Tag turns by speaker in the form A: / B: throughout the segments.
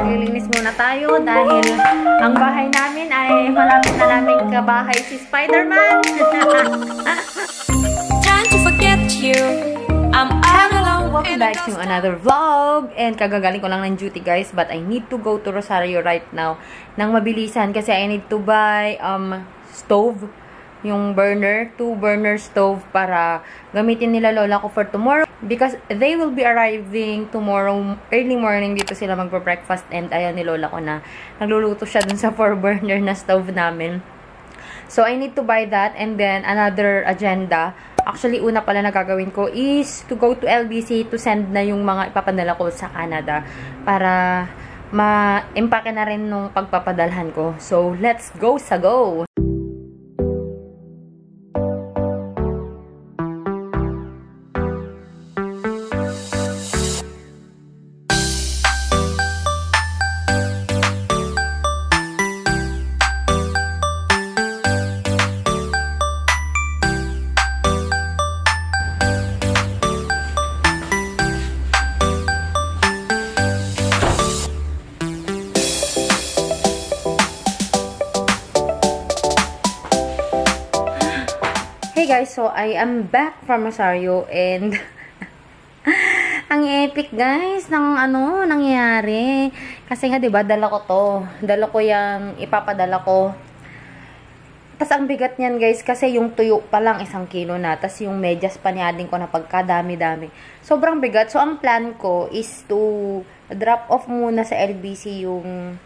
A: maglilinis muna tayo dahil ang bahay namin ay malapit na naming kabahay si Spider-Man.
B: Trying to forget you. I'm all alone.
A: Welcome back to another vlog. And kagagaling ko lang ng duty, guys, but I need to go to Rosario right now nang mabilisan kasi I need to buy stove, yung burner, 2-burner stove para gamitin nila lola ko for tomorrow because they will be arriving tomorrow early morning. Dito sila magpa-breakfast and ayaw ni lola ko na nagluluto siya dun sa 4-burner na stove namin. So I need to buy that. And then another agenda, actually una pala na gagawin ko is to go to LBC to send na yung mga ipapadala ko sa Canada para ma-impake na rin nung pagpapadalhan ko. So let's go sa go! Hey guys, so I am back from Rosario and ang epic guys ng nangyari. Kasi nga 'di ba, dala ko to. Dala ko yang ipapadala ko. Tas ang bigat niyan guys kasi yung tuyo pa lang 1 kilo na. Tas yung medyas pa niading ko na pagkadami-dami. Sobrang bigat. So ang plan ko is to drop off muna sa LBC yung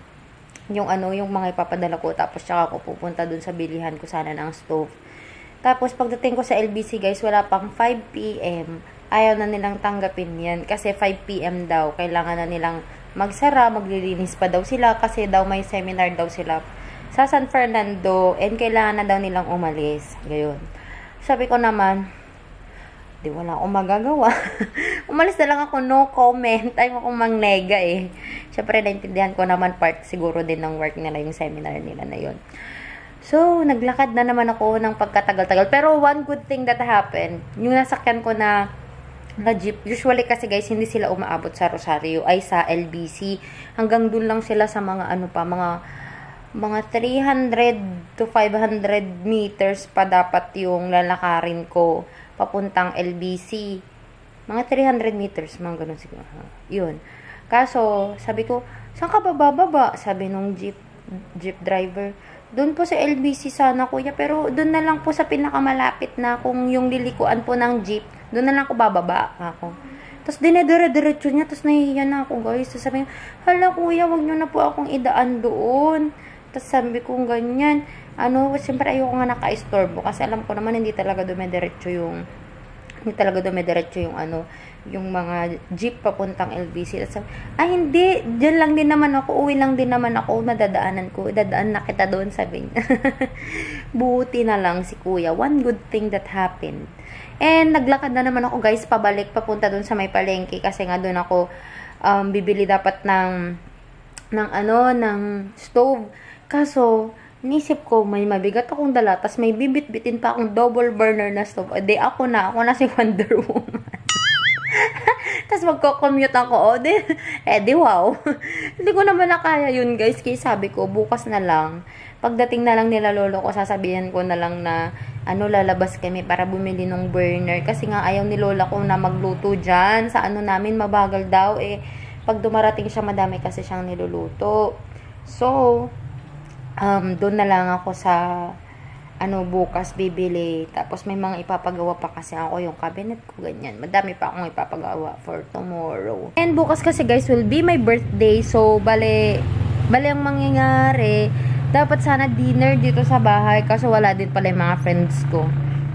A: mga ipapadala ko, tapos tsaka ako pupunta dun sa bilihan ko sana ng stove. Tapos, pagdating ko sa LBC, guys, wala pang 5 PM. Ayaw na nilang tanggapin yan. Kasi 5 PM daw. Kailangan na nilang magsara, maglilinis pa daw sila. Kasi daw may seminar daw sila sa San Fernando. And kailangan na daw nilang umalis. Gayon. Sabi ko naman, di wala akong magagawa. Umalis na lang ako, no comment. Ayaw akong mangnega eh. Siyempre, naintindihan ko naman part siguro din ng work nila, yung seminar nila na yun. So, naglakad na naman ako ng pagkatagal-tagal. Pero one good thing that happened, yung nasakyan ko na jeep, usually kasi guys, hindi sila umaabot sa Rosario, ay sa LBC. Hanggang dun lang sila sa mga mga 300 to 500 meters pa dapat yung lalakarin ko papuntang LBC. Mga 300 meters, mga ganun siguro. Yun. Kaso, sabi ko, saan ka bababa? Sabi nung jeep driver, doon po sa LBC sana kuya, pero doon na lang po sa pinakamalapit na kung yung lilikuan po ng jeep, doon na lang ako bababa ako. Tapos dinedire-diretso niya, tapos nahihiya na ako guys. Tapos sabi niya, hala kuya, wag niyo na po akong idaan doon. Tapos sabi ko ganyan, siyempre ayoko nga naka-istorbo kasi alam ko naman hindi talaga dumediretso yung yung mga jeep papuntang LBC. Tapos, hindi, dyan lang din naman ako, uwi lang din naman ako, dadaan na kita doon, sabi niya. Buti na lang si kuya. One good thing that happened. And naglakad na naman ako guys, pabalik, papunta doon sa may palengke, kasi nga doon ako bibili dapat ng stove. Kaso, inisip ko, may mabigat akong dala, tas may bibit-bitin pa akong double burner na stove. Di ako na si Wonder Woman. Tapos magko-commute ako, di wow. Hindi ko naman nakaya yun guys, kaya sabi ko, bukas na lang, pagdating na lang nila lolo ko, sasabihin ko na lang na, lalabas kami para bumili ng burner, kasi nga ayaw ni lola ko na magluto dyan, sa namin, mabagal daw, pag dumarating siya, madami kasi siyang niluluto. So, doon na lang ako sa bukas bibili. Tapos may mga ipapagawa pa kasi ako, yung cabinet ko, ganyan. Madami pa akong ipapagawa for tomorrow. And bukas kasi guys will be my birthday. So bale ang mangyayari, dapat sana dinner dito sa bahay, kaso wala din pala yung mga friends ko.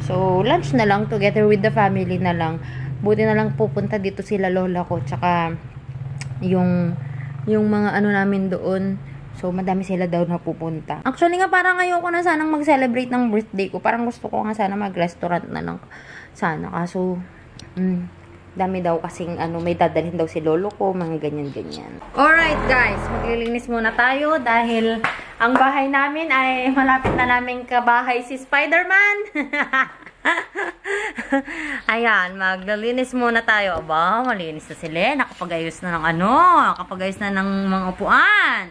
A: So lunch na lang together with the family na lang. Buti na lang pupunta dito sila lola ko, tsaka yung mga namin doon. So, madami sila daw na pupunta. Actually nga, parang ayoko na sanang mag-celebrate ng birthday ko. Parang gusto ko nga sana mag-restaurant na lang sana. Kaso, dami daw kasing may dadalhin daw si lolo ko, mga ganyan-ganyan. Alright guys, maglilinis muna tayo dahil ang bahay namin ay malapit na naming kabahay si Spider-Man. Ayan, maglilinis muna tayo. Aba, malinis na sila. Nakapag-ayos na ng ano, nakapag-ayos na ng mga upuan.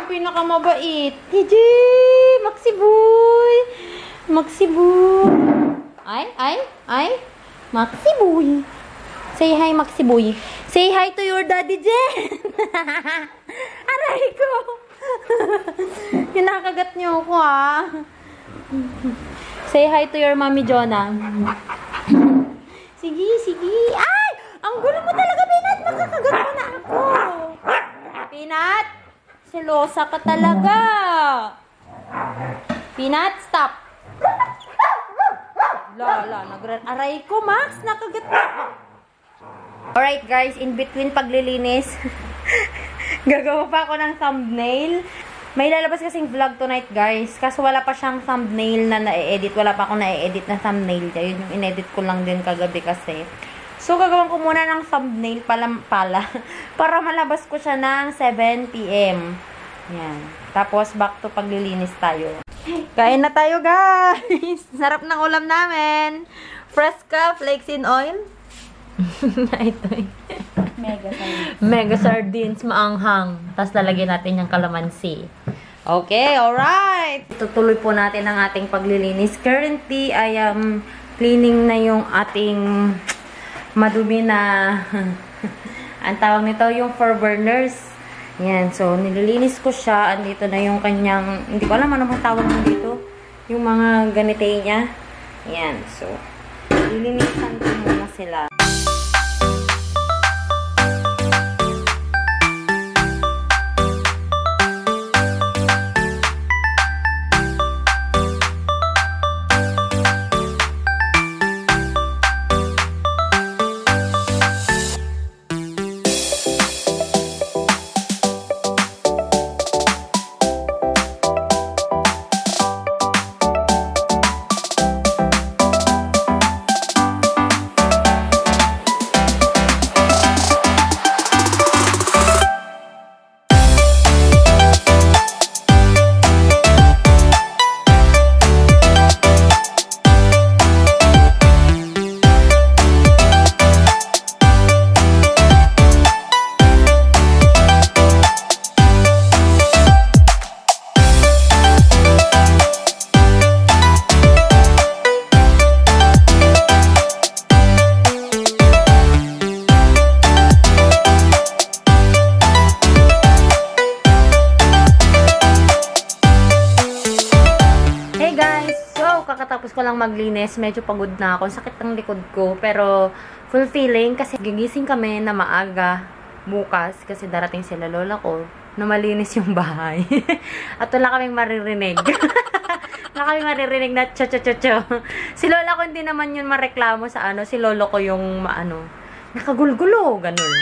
A: Pinakamabait. TJ! Maxiboy! Maxiboy! Ay! Maxiboy! Say hi, Maxiboy. Say hi to your daddy, Jen! Aray ko! Kinakagat niyo ako, ah. Say hi to your mommy, Jonah. Sige. Ay! Ang gulo mo talaga, Peanut! Makakagat mo na ako! Peanut! Selosa ka talaga. Peanut, stop. Aray ko, Max. Nakagat na. Alright, guys. In between paglilinis, gagawa pa ako ng thumbnail. May lalabas kasing vlog tonight, guys. Kaso wala pa siyang thumbnail na na-edit. Wala pa akong na-edit na thumbnail. Yun yung in-edit ko lang din kagabi kasi. So, gagawin ko muna ng thumbnail pala para malabas ko siya ng 7 PM. Yan. Tapos, back to paglilinis tayo. Kain na tayo, guys! Sarap ng ulam namin. Fresca, flakes in oil. Ito eh. Mega sardines, maanghang. Tapos, lalagyan natin yung kalamansi. Okay, alright! Tutuloy po natin ang ating paglilinis. Currently, I am cleaning na yung ating madumi na ang tawag nito yung 4 burners. Yan, so nililinis ko siya. Andito na yung kanyang, hindi ko alam ano bang tawag mo dito, yung mga ganite niya. Yan, so lilinisan ko muna sila. Kakatapos ko lang maglinis, medyo pagod na ako. Sakit ng likod ko, pero fulfilling kasi gigising kami na maaga bukas kasi darating sila lola ko na malinis yung bahay. At wala kaming maririnig. Wala kaming maririnig na cho-cho-cho-cho. Si lola ko hindi naman yun mareklamo sa ano, si lolo ko yung nakagulgulo, ganun.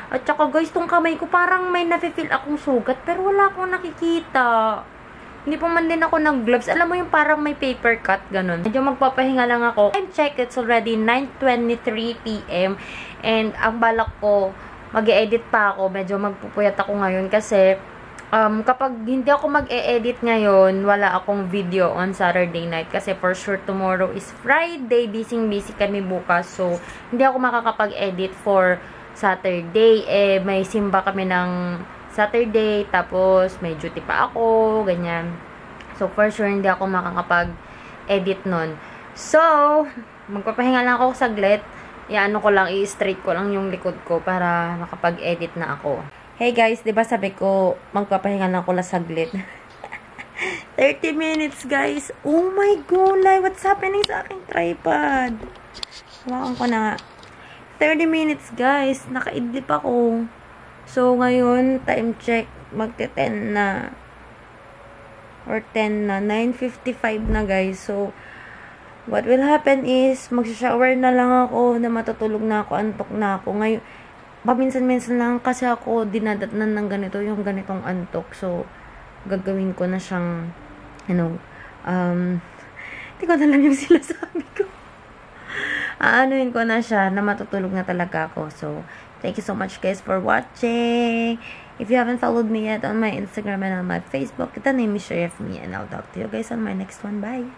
A: At saka guys, tong kamay ko parang may nafe-feel akong sugat pero wala akong nakikita. Hindi pa man din ako nag-gloves. Alam mo yung parang may paper cut, ganun. Medyo magpapahinga lang ako. Time check, it's already 9:23 PM. And ang balak ko, mag-e-edit pa ako. Medyo magpupuyat ako ngayon kasi kapag hindi ako mag-e-edit ngayon, wala akong video on Saturday night. Kasi for sure, tomorrow is Friday. Busy kami bukas. So, hindi ako makakapag-edit for Saturday. May simba kami ng Saturday, tapos may duty pa ako, ganyan. So, for sure, hindi ako makakapag-edit nun. So, magpapahinga lang ako saglit. Iano ko lang, i-straight ko lang yung likod ko para makapag-edit na ako. Hey guys, diba sabi ko, magpapahinga lang ako lang saglit. 30 minutes, guys. Oh my God, what's happening sa aking tripod? Hawakan ko na nga. 30 minutes, guys. Nakaidlip ako. So, ngayon, time check, magte-10 na. or 10 na. 9:55 na, guys. So, what will happen is, mag-shower na lang ako, na matutulog na ako, antok na ako. Ngayon, paminsan-minsan lang kasi ako dinadatnan ng ganito, yung ganitong antok. So, gagawin ko na siyang, hindi ko na lang yung sinasabi ko. Aanuhin ko na siya na matutulog na talaga ako. So, thank you so much guys for watching. If you haven't followed me yet on my Instagram and on my Facebook, the name is Sherefme, and I'll talk to you guys on my next one. Bye!